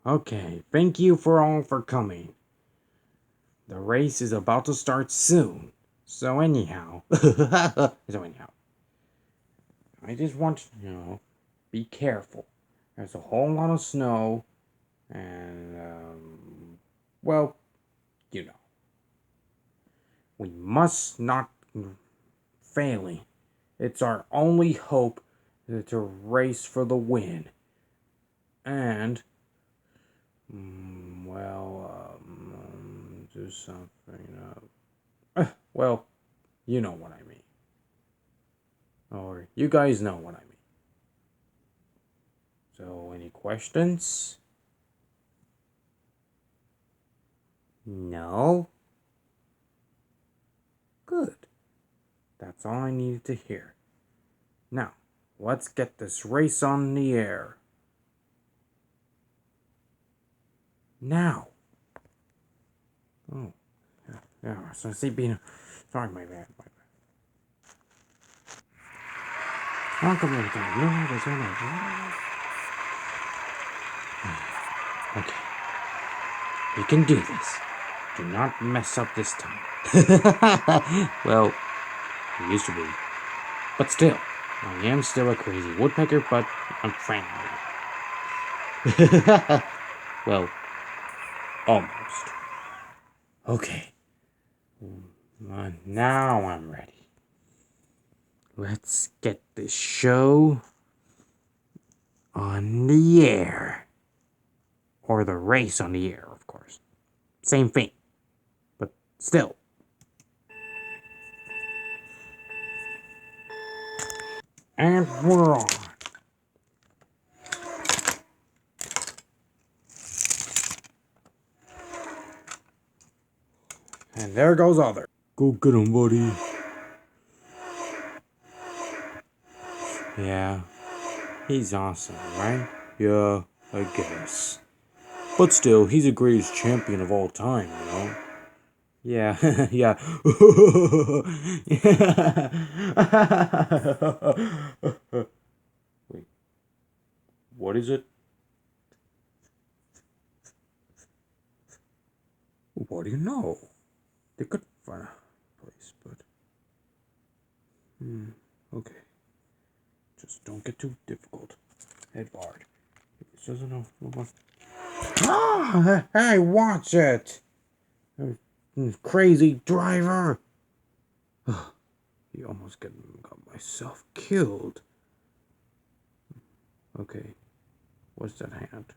Okay, thank you for all for coming. The race is about to start soon. So anyhow, I just want you to be careful. There's a whole lot of snow, and well, we must not failing. It's our only hope to race for the win. And do something. Well, you know what I mean. Or you guys know what I mean. So, any questions? No? Good. That's all I needed to hear. Now, let's get this race on the air. Now. Oh. Yeah, so see being... Sorry, my bad. Okay. You can do this. Do not mess up this time. Well, I used to be. But still, I am still a crazy woodpecker, but I'm friendly. Well, almost. Okay. Now I'm ready. Let's get this show on the air. Or the race on the air, of course. Same thing. But still. And we're on. And there goes Other. Go get him, buddy. Yeah. He's awesome, right? Yeah, I guess. But still, he's the greatest champion of all time, you know? Yeah, yeah. Wait, what is it? What do you know? They could find a place, but... okay. Just don't get too difficult. Edward. It doesn't know. Ah! Hey, watch it! Crazy driver! You almost got myself killed. Okay. What's that hand?